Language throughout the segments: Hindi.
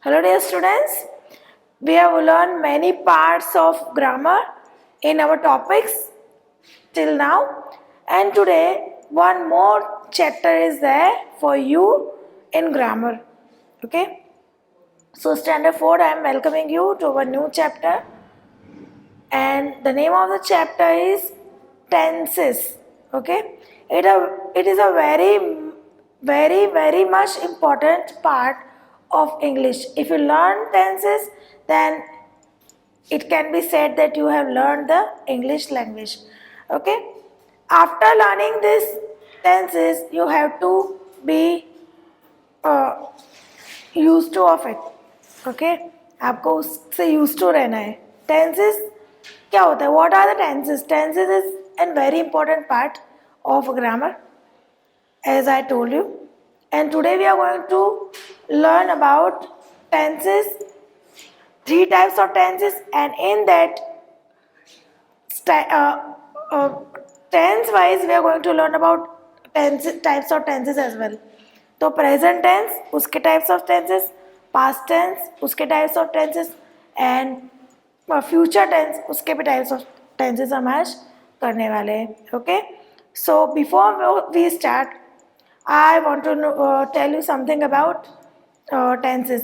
Hello dear students, we have learned many parts of grammar in our topics till now, and today one more chapter is there for you in grammar. Okay, so standard 4 I am welcoming you to our new chapter, and the name of the chapter is tenses. Okay, it is a very much important part of English. If you learn tenses, then it can be said that you have learned the English language. Okay, after learning these tenses, you have to be uh, used to of it. Okay, आपको उससे used to रहना है. Tenses क्या होता है? What are the tenses? Tenses is a very important part of grammar, as I told you. And today we are going to learn about tenses, 3 types of tenses, and in that tense wise we are going to learn about types of tenses as well. तो प्रेजेंट टेंस उसके types of tenses, past tense उसके types of tenses, and future tense उसके भी टाइप्स ऑफ टेंसेस हम आज करने वाले हैं. Okay, so before we start I want to tell you something about tenses.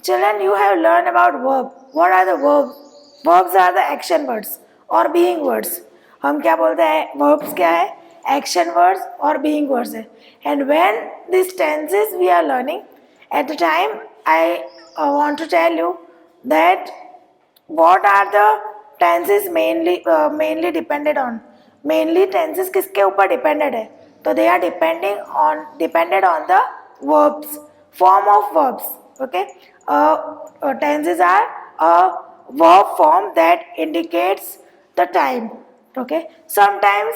Children, you have learned about verb. What are the verbs? Verbs are the action words or being words. हम क्या बोलते हैं? Verbs क्या है? Action words or being words है. And when these tenses we are learning, at the time I want to tell you that what are the tenses mainly depended on. Mainly tenses किसके ऊपर depended है? So they are depended on the verbs, form of verbs. Okay, tenses are a verb form that indicates the time. Okay, sometimes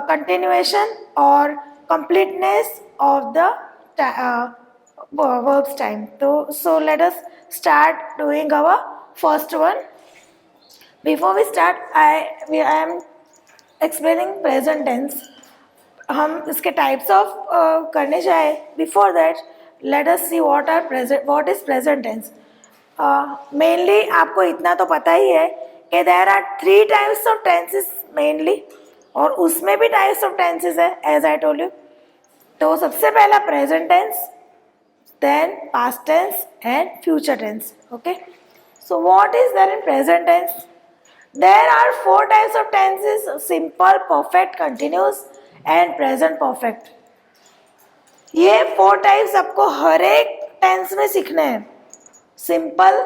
continuation or completeness of the verbs time. So let us start doing our first one. Before we start, I am explaining present tense. हम इसके टाइप्स ऑफ करने जाए. Before that let us see what is present tense. Mainly आपको इतना तो पता ही है कि there are 3 types of tenses mainly, और उसमें भी टाइप्स ऑफ टेंसेस है एज आई टोल्ड यू. तो सबसे पहला present tense, then past tense and future tense. Okay, so what is there in present tense? There are 4 types of tenses: simple, perfect, continuous and present perfect. ये 4 टाइप्स आपको हर एक टेंस में सीखने हैं. सिंपल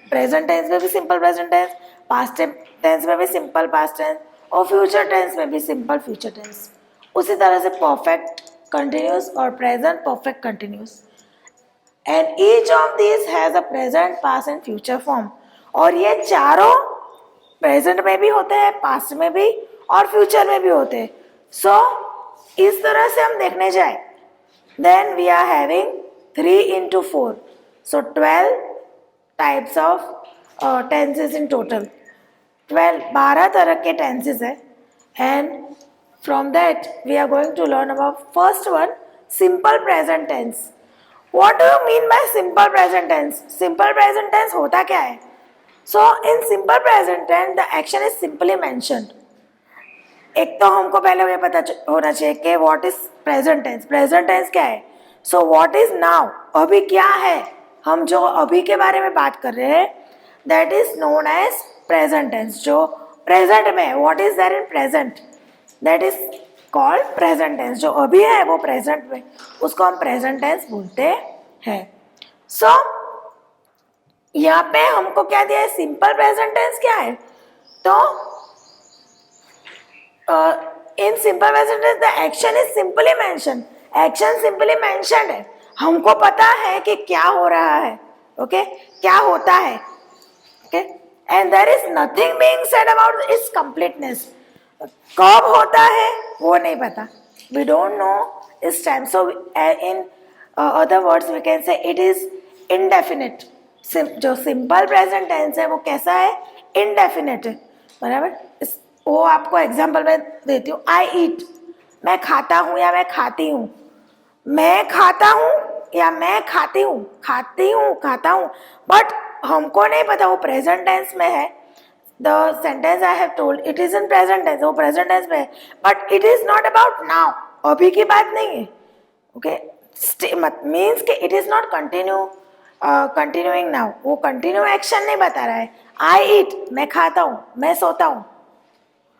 प्रेजेंट टेंस में भी simple present tense, past tense में भी सिंपल पास्ट टेंस, और फ्यूचर टेंस में भी सिंपल फ्यूचर टेंस. उसी तरह से परफेक्ट, कंटिन्यूस और present perfect continuous. And each of this has a present, past and future form. और ये चारों प्रेजेंट में भी होते हैं, पास्ट में भी और फ्यूचर में भी होते हैं. सो इस तरह से हम देखने जाए, then we are having 3 into 4, so 12 types of tenses in total. 12 तरह के टेंसेस है. And from that we are going to learn about first one, simple present tense. What do you mean by simple present tense? Simple present tense होता क्या है? So in simple present tense the action is simply mentioned. एक तो हमको पहले ये पता होना चाहिए कि what is present tense. Present tense क्या है? सो व्हाट इज नाउ, अभी क्या है. हम जो अभी के बारे में बात कर रहे हैं, that is known as present tense. जो प्रेजेंट में, what is there in present, that is called present tense. जो अभी है वो प्रेजेंट में, उसको हम प्रेजेंट टेंस बोलते हैं. सो यहाँ पे हमको क्या दिया है? सिंपल प्रेजेंट टेंस क्या है? तो in simple present tense the action is simply mentioned. Action simply mentioned है. हमको पता है कि क्या हो रहा है. ओके, क्या होता है. Okay, and there is nothing being said about its completeness. कब होता है वो नहीं पता. We don't know its time. So in other words we can say it is indefinite. जो सिंपल प्रेजेंट टेंस है वो कैसा है? इनडेफिनेट है. बराबर. वो आपको एग्जाम्पल में देती हूँ. आई ईट, मैं खाता हूँ या मैं खाती हूँ. मैं खाता हूँ या मैं खाती हूँ, खाता हूँ, बट हमको नहीं पता वो प्रेजेंट टेंस में है. The sentence I have told, it is in present tense, वो present tense में है, but it is not about now, अभी की बात नहीं है. Okay, means कि it is not continuing now, वो continue action नहीं बता रहा है. I eat, मैं खाता हूँ, मैं सोता हूँ,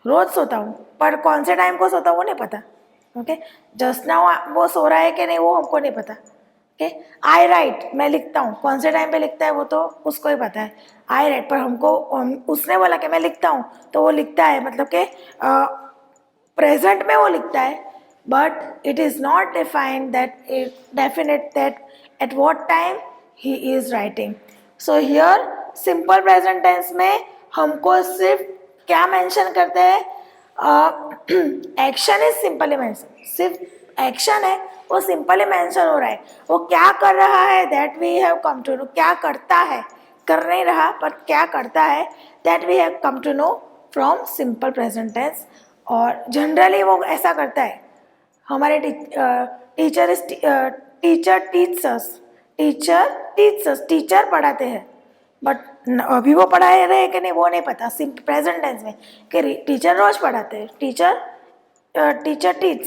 रोज सोता हूँ, पर कौन से टाइम को सोता हूँ वो नहीं पता. ओके, जस्ट नाउ वो सो रहा है कि नहीं वो हमको नहीं पता. ओके, आई राइट, मैं लिखता हूँ, कौन से टाइम पे लिखता है वो तो उसको ही पता है. आई राइट, पर हमको उसने बोला कि मैं लिखता हूँ तो वो लिखता है, मतलब कि प्रेजेंट में वो लिखता है, but it is not defined that definite that at what time he is writing. So here simple present tense में हमको सिर्फ क्या मेंशन करते हैं, एक्शन इज सिंपली मेंशन, सिर्फ एक्शन है वो सिंपली मेंशन हो रहा है. वो क्या कर रहा है that we have come to know, क्या करता है, कर नहीं रहा पर क्या करता है, that we have come to know from simple present tense. और जनरली वो ऐसा करता है. हमारे टीचर पढ़ाते हैं, बट अभी वो पढ़ा रहे हैं कि नहीं वो नहीं पता. सिंपल प्रेजेंट टेंस में कि टीचर रोज पढ़ाते हैं, टीचर टीच,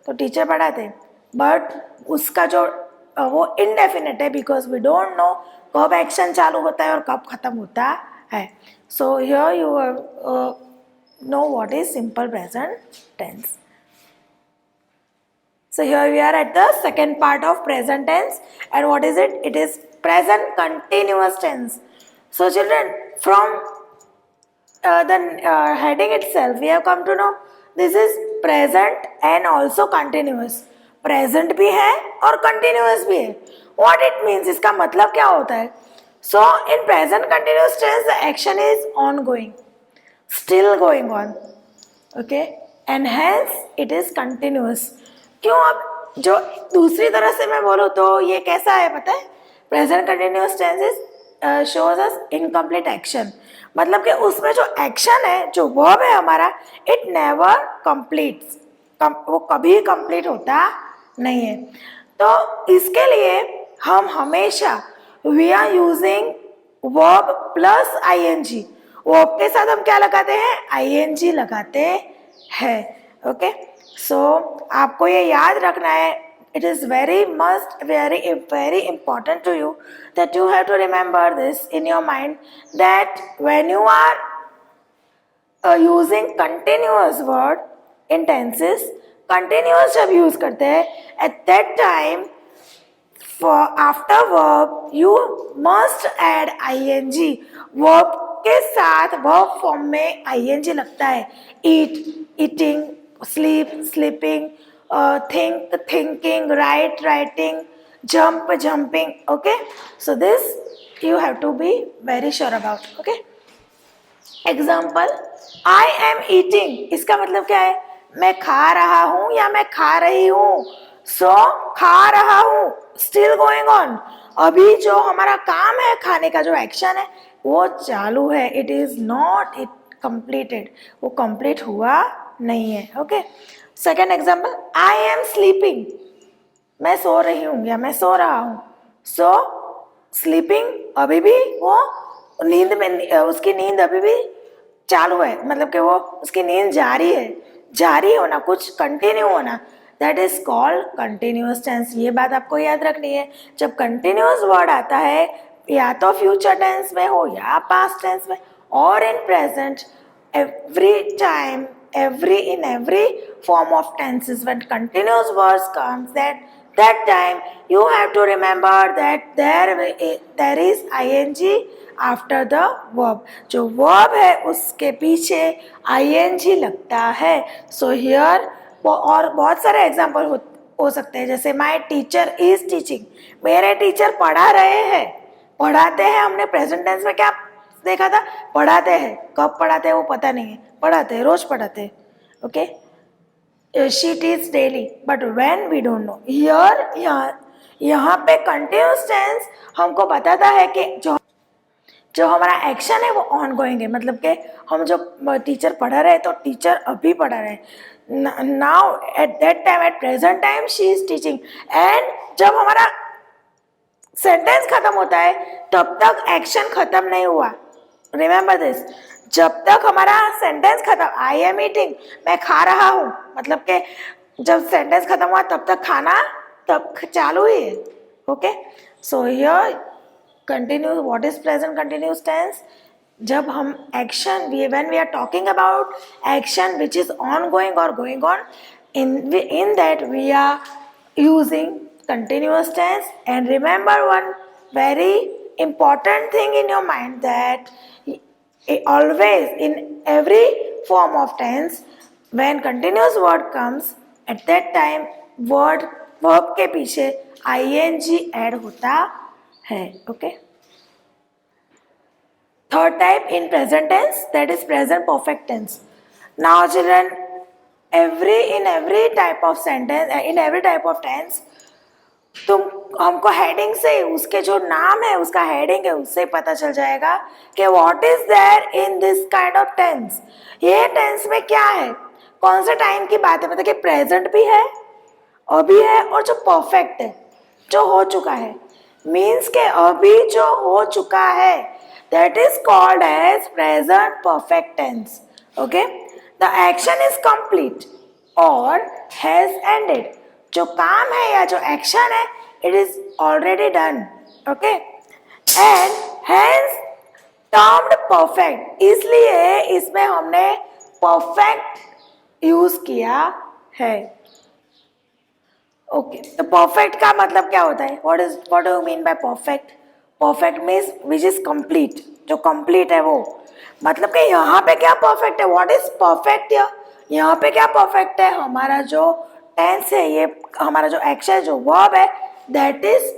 तो टीचर पढ़ाते हैं, बट उसका जो वो इनडेफिनेट है, बिकॉज वी डोंट नो कब एक्शन चालू होता है और कब खत्म होता है. So here you know what is simple present tense. So here we are at the second part of present tense, and what is it? It is present continuous tense. So children, from the heading itself we have come to know this is present and also continuous. Present भी है और continuous भी है. What it means, इसका मतलब क्या होता है? So in present continuous tense the action is ongoing, still going on, okay, and hence it is continuous. क्यों? अब जो दूसरी तरह से मैं बोलूँ तो ये कैसा है पता है? Present continuous tense is shows us incomplete action, मतलब कि उसमें जो एक्शन है, जो वर्ब है हमारा, इट नेवर कंप्लीट्स, वो कभी कंप्लीट होता नहीं है. तो इसके लिए हम हमेशा we are using verb plus ING. Verb के साथ हम क्या लगाते हैं? आईएनजी लगाते हैं. ओके, सो आपको ये याद रखना है. It is very important to you that you have to remember this in your mind, that when you are using continuous word in tenses, continuous जब use करते हैं, at that time for after verb you must add ing. verb के साथ verb form में ing लगता है. eat, eating, sleep, sleeping, think, thinking, write, writing, jump, jumping. Okay, so this you have to be very sure about. Okay, example, I am eating, इसका मतलब क्या है? मैं खा रहा हूँ या मैं खा रही हूँ. So खा रहा हूँ, still going on, अभी जो हमारा काम है, खाने का जो एक्शन है वो चालू है. it is not it completed, वो complete हुआ नहीं है. Okay, second example, I am sleeping, मैं सो रही हूँ या मैं सो रहा हूँ. सो स्लीपिंग, अभी भी वो नींद में, उसकी नींद अभी भी चालू है, मतलब कि वो उसकी नींद जारी है. जारी होना, कुछ कंटिन्यू होना, that is called continuous tense. ये बात आपको याद रखनी है. जब कंटिन्यूअस वर्ड आता है, या तो फ्यूचर टेंस में हो या पास्ट टेंस में और in present, every time, in every form of tenses, when continuous words comes, that time you have to remember that there is ing after the verb. जो verb है उसके पीछे ing लगता है. So here और बहुत सारे एग्जाम्पल हो सकते हैं, जैसे माई टीचर इज टीचिंग, मेरे टीचर पढ़ा रहे हैं. पढ़ाते हैं हमने प्रेजेंट टेंस में क्या देखा था? पढ़ाते हैं. कब पढ़ाते हैं वो पता नहीं है, पढ़ाते हैं, रोज पढ़ाते हैं. Okay, she teach daily, but when we don't know. Here यहाँ पे कंटिन्यूअस टेंस हमको बताता है कि जो हमारा एक्शन है वो ऑन गोइंग है, मतलब कि हम जो टीचर पढ़ा रहे हैं तो टीचर अभी पढ़ा रहे हैं. Now at that time, at present time she is teaching. And जब हमारा सेंटेंस खत्म होता है तब तक एक्शन खत्म नहीं हुआ। रिमेंबर दिस, जब तक हमारा सेंटेंस खत्म, आई एम ईटिंग, मैं खा रहा हूँ, मतलब कि जब सेंटेंस खत्म हुआ तब तक खाना तब चालू ही है। Okay, so here continue, what is present continuous tense? जब हम action, when we are talking about action which is ongoing और going on, in that we are using continuous tense. And remember one very important thing in your mind, that always in every form of tense, when continuous word comes, at that time verb के पीछे ing add होता है। okay, third type in present tense, that is present perfect tense. Now children, in every type of sentence, in every type of tense, तुम हमको हेडिंग से, उसके जो नाम है उसका हेडिंग है उससे पता चल जाएगा कि what is there in this kind of tense. ये टेंस में क्या है, कौन से टाइम की बात है, मतलब कि प्रेजेंट भी है, अभी है, और जो परफेक्ट है, जो हो चुका है, मीन्स के अभी जो हो चुका है, that is called as present perfect tense. Okay, the action is complete और हैज एंडेड, जो काम है या जो एक्शन है, it is already done. Okay, and has termed perfect, इसलिए इसमें हमने परफेक्ट यूज किया है। ओके, तो परफेक्ट का मतलब क्या होता है, what do you mean bye perfect? Perfect means which is complete, जो कंप्लीट है वो, मतलब कि यहाँ पे क्या परफेक्ट है, व्हाट इज परफेक्ट? यहाँ पे क्या परफेक्ट है, हमारा जो टेंस है, ये हमारा जो एक्शन, जो वर्ब है, that is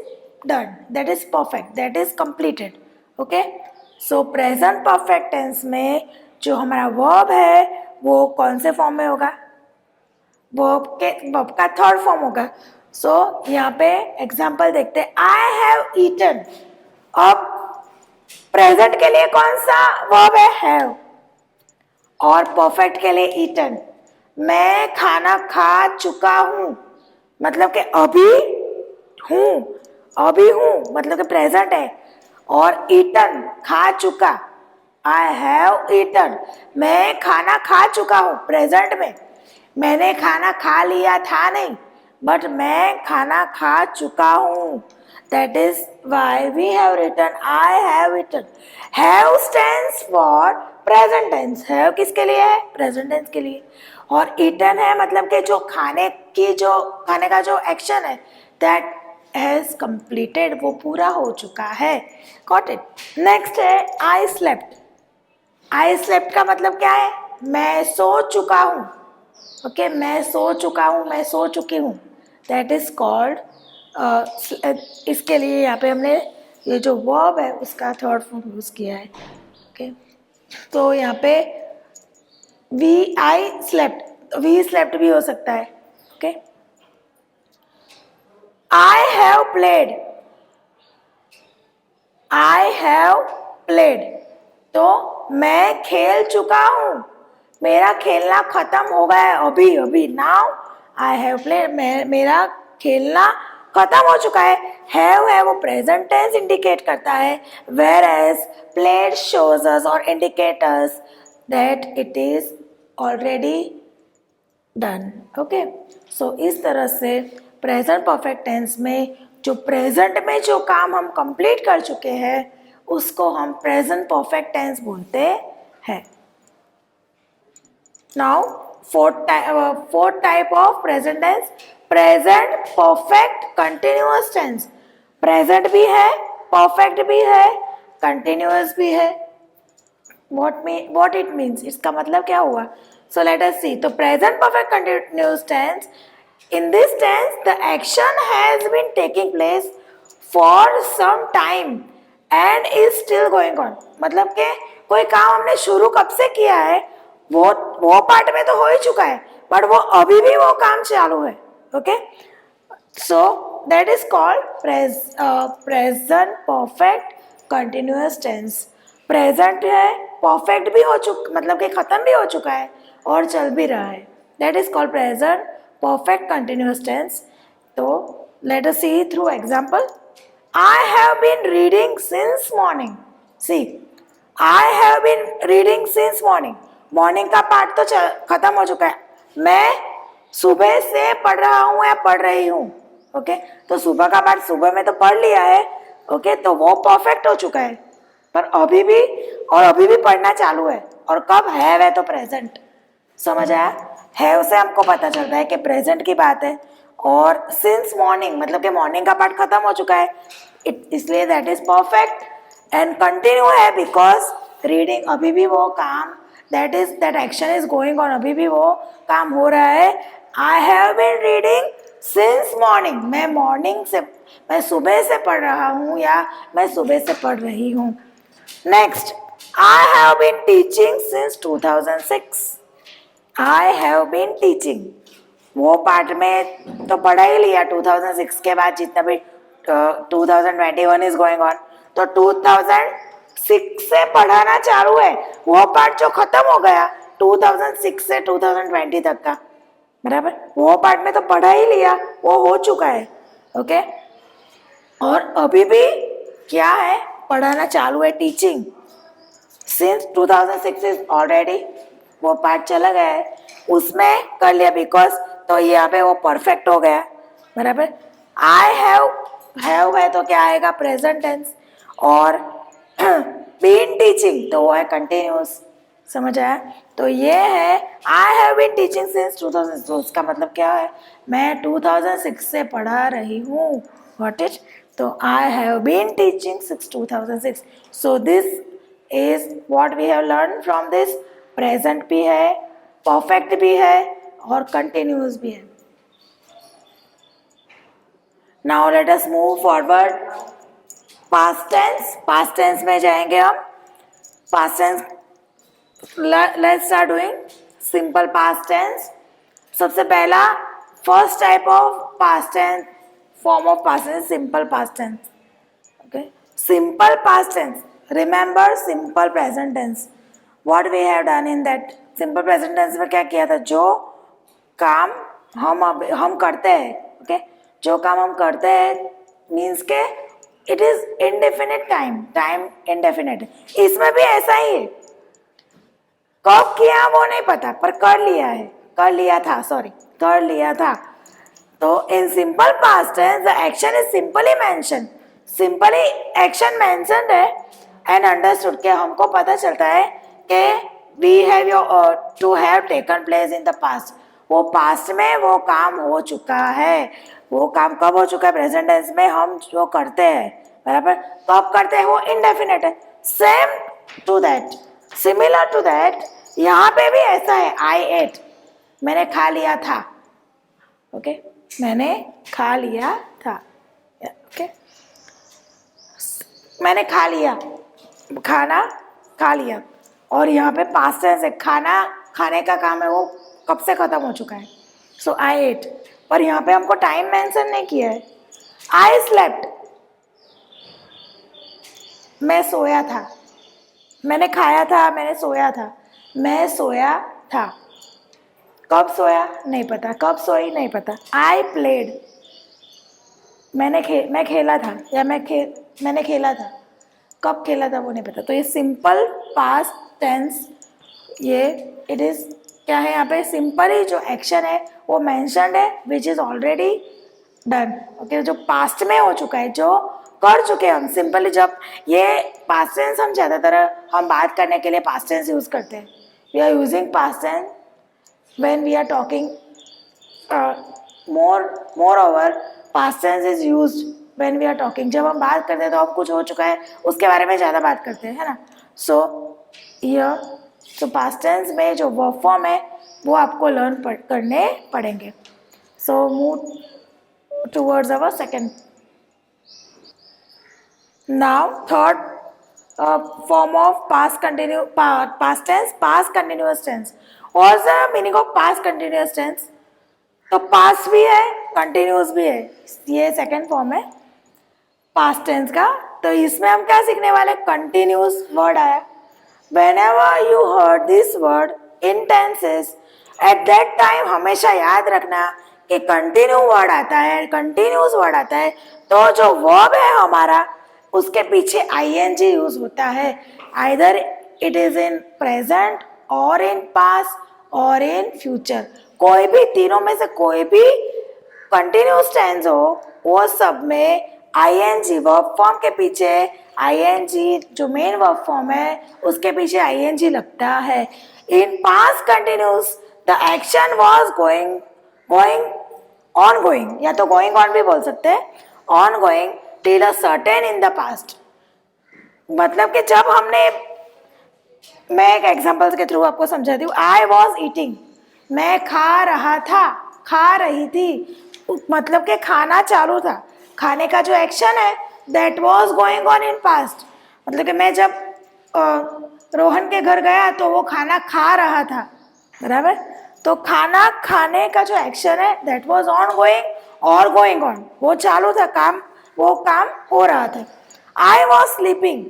done, that is perfect, that is completed. Okay, so present perfect tense में जो हमारा वर्ब है वो कौन से फॉर्म में होगा? वर्ब का थर्ड फॉर्म होगा। सो यहाँ पे एग्जाम्पल देखते हैं, आई हैव ईटन। अब प्रेजेंट के लिए कौन सा वर्ब है? हैव, और परफेक्ट के लिए ईटन। मैं खाना खा चुका हूँ, मतलब कि अभी हूँ, अभी हूँ मतलब कि प्रेजेंट है, और ईटन खा चुका, आई हैव ईटन, मैं खाना खा चुका हूँ प्रेजेंट में, मैंने खाना खा लिया था नहीं, बट मैं खाना खा चुका हूँ, that is why we have written I have eaten. Have stands for present tense, have किसके लिए है? प्रेजेंट टेंस के लिए, और ईटन है मतलब कि जो खाने का जो एक्शन है, दैट हैज कंप्लीटेड, वो पूरा हो चुका है। Got it? नेक्स्ट है आई स्लेप्ट। आई स्लेप्ट का मतलब क्या है? मैं सो चुका हूँ। ओके, मैं सो चुका हूँ, मैं सो चुकी हूँ, दैट इज कॉल्ड, इसके लिए यहाँ पे हमने ये जो वर्ब है उसका थर्ड फॉर्म यूज किया है। ओके, तो यहाँ पे वी स्लेप्ट भी हो सकता है। Okay, I have played, I have played, तो मैं खेल चुका हूँ, मेरा खेलना खत्म हो गया है अभी अभी, नाउ आई हैव प्लेड, मेरा खेलना खत्म हो चुका है। हैव है वो प्रेजेंट टेंस इंडिकेट करता है, whereas played shows us और indicators that it is already done. Okay, so इस तरह से प्रेजेंट परफेक्ट टेंस में जो प्रेजेंट में जो काम हम कंप्लीट कर चुके हैं उसको हम प्रेजेंट परफेक्ट टेंस बोलते हैं। Now fourth type of present tense, present perfect continuous tense. Present भी है, परफेक्ट भी है, कंटिन्यूअस भी है। what it means, इसका मतलब क्या हुआ? So let us see. तो present perfect continuous tense, in this tense the action has been taking place for some time and is still going on, मतलब कि कोई काम हमने शुरू कब से किया है, वो पार्ट में तो हो ही चुका है, बट वो अभी भी वो काम चालू है। Okay, so that is called present perfect continuous tense. Present है, परफेक्ट भी हो चुका, मतलब कि खत्म भी हो चुका है और चल भी रहा है, that is called present perfect continuous tense. तो let us see through example. I have been reading since morning. See, I have been reading since morning. Morning का पार्ट तो खत्म हो चुका है. मैं सुबह से पढ़ रहा हूँ या पढ़ रही हूँ. ओके, तो सुबह का पार्ट सुबह में तो पढ़ लिया है. ओके, तो वो परफेक्ट हो चुका है. पर अभी भी पढ़ना चालू है. और कब है तो प्रेजेंट. समझ आया? है से हमको पता चलता है कि प्रेजेंट की बात है. और सिंस मॉर्निंग मतलब कि मॉर्निंग का पार्ट खत्म हो चुका है, इसलिए that is perfect. And continue है बिकॉज रीडिंग अभी भी वो काम that action is going on, अभी भी वो काम हो रहा है. I have been reading since morning. मैं सुबह से पढ़ रहा हूँ या मैं सुबह से पढ़ रही हूँ. Next, I have been teaching since 2006. I have been teaching, वो पार्ट में तो पढ़ा ही लिया. 2006 के बाद जितना भी 2021 इज गोइंग ऑन, तो 2006 से पढ़ाना चालू है. वो पार्ट जो खत्म हो गया 2006 से 2020 तक का, बराबर, वो पार्ट में तो पढ़ा ही लिया, वो हो चुका है. ओके, और अभी भी क्या है, पढ़ाना चालू है, टीचिंग. सिंस 2006 इज ऑलरेडी, वो पार्ट चला गया है, उसमें कर लिया बिकॉज, तो यहाँ पे वो परफेक्ट हो गया. बराबर. आई हैव है तो क्या आएगा, प्रेजेंट टेंस. और बीन टीचिंग तो वो है कंटिन्यूस. समझ आया? तो ये है I have been teaching since 2000. तो उसका मतलब क्या है, मैं 2006 से पढ़ा रही हूँ. व्हाट इज, तो I have been teaching since 2006. So this is what we have learn from this. Present भी है, परफेक्ट भी है और कंटिन्यूस भी है. Now let us move forward. Past tense, past tense में जाएंगे हम. Past tense, let's start doing simple past tense. सबसे पहला first type of past tense, form of past tense, simple past tense. Okay, simple past tense. Remember simple present tense. What we have done in that. Simple present tense में क्या किया था, जो काम हम करते हैं. ओके, जो काम हम करते हैं मीन्स के it is indefinite time indefinite. इसमें भी ऐसा ही है, कब किया वो नहीं पता पर कर लिया था. तो in simple past tense the action is simply mention. Simply action mentioned है एंड अंडरस्टूड, के हमको पता चलता है कि we have to have taken place in the past. वो पास्ट में वो काम हो चुका है. वो काम कब हो चुका है, प्रेजेंट टेंस में हम जो करते हैं. बराबर, कब करते हैं वो इंडेफिनिट है. Same to that, similar to that, यहाँ पे भी ऐसा है. आई एट, मैंने खा लिया था. ओके, मैंने खा लिया था. ओके, मैंने खा लिया, खाना खा लिया. और यहाँ पे पास्ट टेंस है, खाने का काम है वो कब से खत्म हो चुका है. सो आई एट, पर यहाँ पे हमको टाइम मेंशन नहीं किया है. आई स्लेप्ट, मैं सोया था. मैंने खाया था, मैंने सोया था. मैं सोया था, कब सोया नहीं पता, कब सोई नहीं पता. आई प्लेड, मैं खेला था या मैंने खेला था, कब खेला था वो नहीं पता. तो ये सिंपल पास्ट टेंस, ये इट इज क्या है, यहाँ पे सिंपल ही जो एक्शन है वो मेंशन्ड है which is already done. Okay, जो पास्ट में हो चुका है, जो कर चुके हैं हम. सिंपली जब ये पास्ट टेंस हम ज़्यादातर हम बात करने के लिए पास्ट टेंस यूज करते हैं. We are using past tense when we are talking. moreover past tense is used when we are talking. जब हम बात करते हैं तो अब कुछ हो चुका है उसके बारे में ज़्यादा बात करते हैं, है ना. सो पास्ट टेंस में जो वर्ब फॉर्म है वो आपको लर्न करने पड़ेंगे. So move towards our second. Now third form of past tense, past continuous tense. What's the meaning of past continuous tense? तो पास्ट भी है, कंटिन्यूस भी है. ये सेकेंड फॉर्म है पास्ट टेंस का. तो इसमें हम क्या सीखने वाले, कंटिन्यूस वर्ड आया. Whenever you heard this word in tenses, at that time हमेशा याद रखना कि कंटिन्यू वर्ड आता है, कंटिन्यूस वर्ड आता है, तो जो वर्ब है हमारा उसके पीछे ing यूज होता है, either it is in present और इन पास्ट और इन फ्यूचर। कोई भी तीनों में से कोई भी कंटिन्यूस टेंस हो, वो सब में ing वर्ब फॉर्म के पीछे ing जो मेन वर्ब फॉर्म है उसके पीछे ing लगता है। In past continuous the action was going on going, या तो गोइंग ऑन भी बोल सकते हैं, on going till a certain in the past. मतलब कि जब हमने, मैं एक एग्जांपल्स के थ्रू आपको समझाती हूँ। आई वॉज ईटिंग, मैं खा रहा था, खा रही थी, मतलब कि खाना चालू था। खाने का जो एक्शन है that was going on in past, मतलब कि मैं जब रोहन के घर गया तो वो खाना खा रहा था, बराबर। तो खाना खाने का जो एक्शन है दैट वॉज ऑन गोइंग और गोइंग ऑन, वो चालू था, काम, वो काम हो रहा था। आई वॉज स्लीपिंग,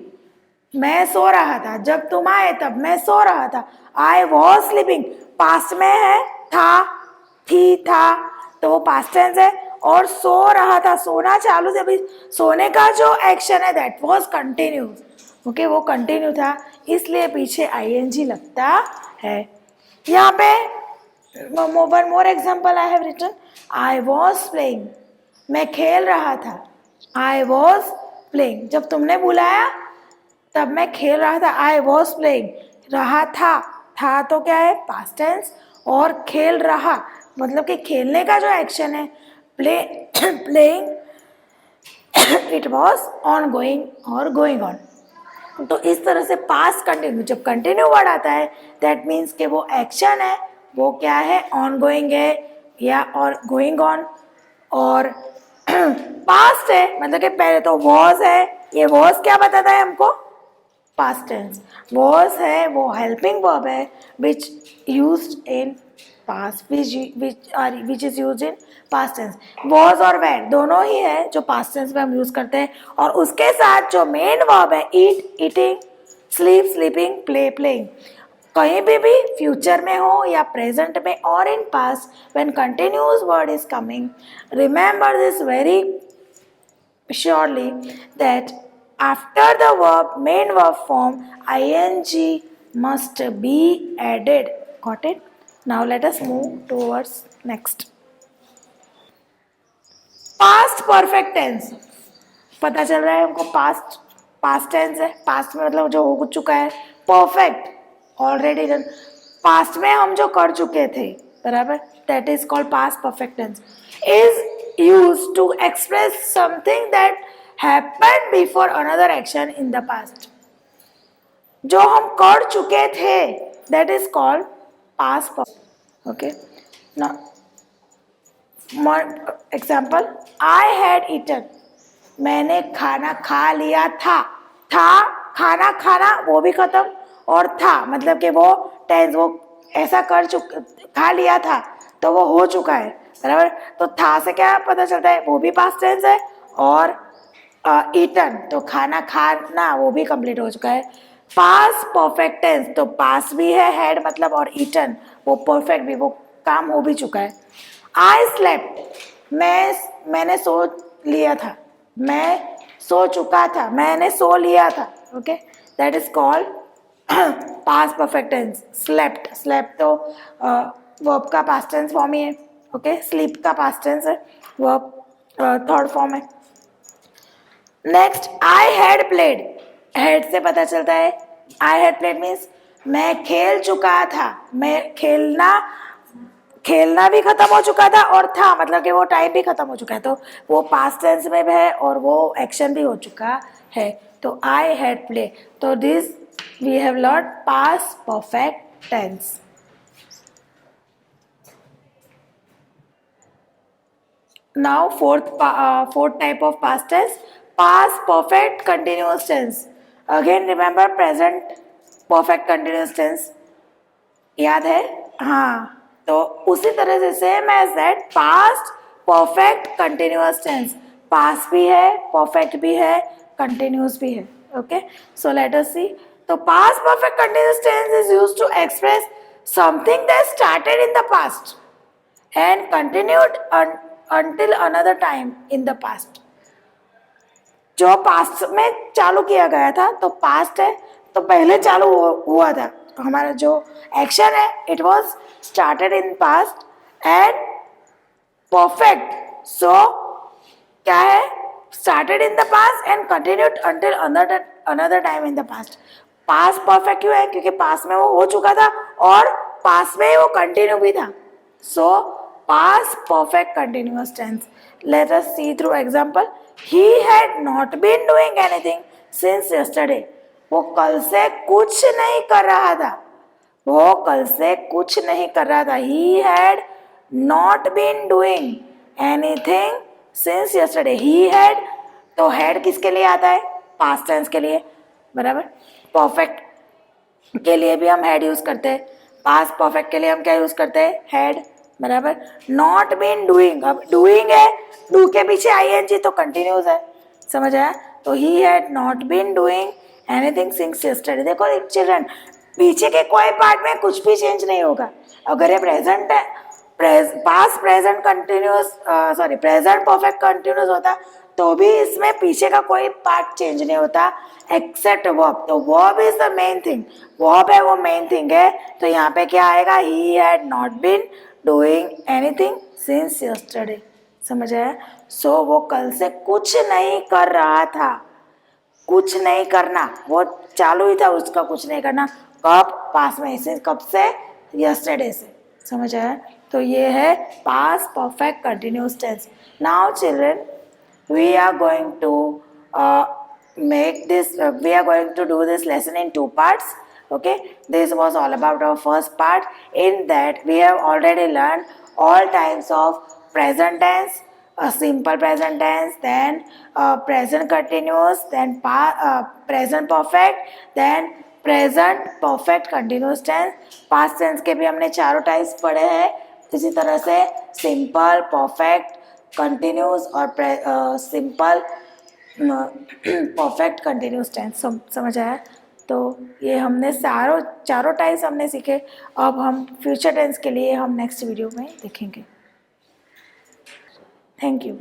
मैं सो रहा था, जब तुम आए तब मैं सो रहा था। आई वॉज स्लीपिंग पास्ट में है, था, थी, था, तो वो पास्ट टेंस है। और सो रहा था, सोना चालू से, अभी सोने का जो एक्शन है दैट वॉज कंटिन्यूस, ओके, वो कंटिन्यू था, इसलिए पीछे ing लगता है। यहाँ पे one more example I have written, I was playing, मैं खेल रहा था। आई वॉज प्लेइंग, जब तुमने बुलाया तब मैं खेल रहा था। आई वॉज प्लेइंग, रहा था तो क्या है, पास्ट टेंस, और खेल रहा मतलब कि खेलने का जो एक्शन है playing, it was on going और गोइंग ऑन। तो इस तरह से पास्ट कंटिन्यू, जब कंटिन्यू वर्ड आता है दैट मीन्स कि वो एक्शन है, वो क्या है, ऑन गोइंग है या और गोइंग ऑन। और पास्ट है मतलब कि पहले तो वॉज है, ये वॉज क्या बताता है हमको, पास्ट टेंस। वॉज है वो हेल्पिंग वर्ब है which used in past, which is used in past tense. Was और वेर दोनों ही है जो पास्ट टेंस में हम यूज करते हैं, और उसके साथ जो मेन वर्ब है eat, eating, sleep, sleeping, play, playing, कहीं भी फ्यूचर में हो या प्रेजेंट में और in past, when continuous word is coming, remember this very surely that after the verb main verb form ing must be added. Got it? Now let us move towards next. Past perfect tense, पता चल रहा है हमको, पास्ट टेंस है, पास्ट में मतलब जो हो चुका है, परफेक्ट ऑलरेडी डन, पास्ट में हम जो कर चुके थे, बराबर, that is called past perfect tense. Is used to express something that happened before another action in the past, जो हम कर चुके थे that is called past perfect. Okay, now example, I had eaten, मैंने खाना खा लिया था खाना खाना वो भी खत्म, और था मतलब कि वो टेंस, वो ऐसा कर खा लिया था तो वो हो चुका है, बराबर। तो था से क्या पता चलता है, वो भी पास्ट टेंस है, और ईटन तो खाना खाना वो भी कंप्लीट हो चुका है। पास्ट परफेक्ट टेंस तो पास्ट भी है हैड मतलब, और ईटन वो परफेक्ट भी, वो काम हो भी चुका है। आई स्लेप्ट, मैंने सो लिया था, मैं सो चुका था, मैंने सो लिया था, okay, that is called past perfect tense. Slept, slept तो वर्ब का पास्ट टेंस फॉर्म ही है, ओके, स्लीप का पास्ट टेंस है, वर्ब थर्ड फॉर्म है। Next, I had played, had से पता चलता है, आई हैड प्लेड मीन्स मैं खेल चुका था, मैं खेलना भी खत्म हो चुका था, और था मतलब कि वो टाइम भी खत्म हो चुका है, तो वो पास्ट टेंस में भी है और वो एक्शन भी हो चुका है, तो आई हैड प्ले। तो this we have learn past perfect tense. Now fourth type of past tense, past perfect continuous tense. Again remember present perfect continuous tense, याद है, हाँ, तो उसी तरह से same as that past perfect continuous tense, past भी है, परफेक्ट भी है, कंटिन्यूअस भी है, okay. So let us see, तो past perfect continuous tense is used to express something that started in the past, and continued until another time in the past. जो पास्ट में चालू किया गया था तो पास्ट है तो पहले चालू हुआ था, तो हमारा जो एक्शन है it was started in past and perfect. So क्या है, started in the past and continued until another time in the past. Past perfect क्यों है, क्योंकि पास्ट में वो हो चुका था और पास्ट में वो कंटिन्यू भी था. So past perfect continuous tense. Let us see through example. He had not been doing anything since yesterday. वो कल से कुछ नहीं कर रहा था. वो कल से कुछ नहीं कर रहा था. He had not been doing anything since yesterday. He had, तो हैड किसके लिए आता है, पास्ट टेंस के लिए, बराबर. परफेक्ट के लिए भी हम हैड यूज करते हैं, पास्ट परफेक्ट के लिए हम क्या यूज करते हैं, हैड, बराबर. नॉट बीन डूइंग, अब डूइंग है, डू के पीछे आईएनजी तो कंटिन्यूस है, समझ आया. तो he had not been doing anything since yesterday. देखो चिल्ड्रन, पीछे के कोई पार्ट में कुछ भी चेंज नहीं होगा. अगर ये प्रेजेंट है, past present continuous, sorry present perfect continuous होता तो भी इसमें पीछे का कोई पार्ट चेंज नहीं होता एक्सेप्ट वर्ब. तो verb is the main thing, verb है वो मेन थिंग है. तो यहाँ पे क्या आएगा, he had not been doing anything since yesterday, समझ आया. सो वो कल से कुछ नहीं कर रहा था. कुछ नहीं करना, वो चालू ही था उसका कुछ नहीं करना. कब, पास में, इसे कब से, यस्टरडे से, समझ आया. तो ये है past perfect continuous tense. Now children, we are going to we are going to do this lesson in two parts. Okay, this was all about our first part. In that we have already learned all types of present tense, simple present tense, then present continuous, then present perfect, then present perfect continuous tense. Past tense के भी हमने चारों टाइप्स पढ़े हैं. इसी तरह से सिंपल, परफेक्ट, कंटिन्यूस और सिंपल परफेक्ट कंटिन्यूस टेंस. समझ आया. तो ये हमने चारों टाइप्स हमने सीखे. अब हम फ्यूचर टेंस के लिए हम नेक्स्ट वीडियो में देखेंगे. Thank you.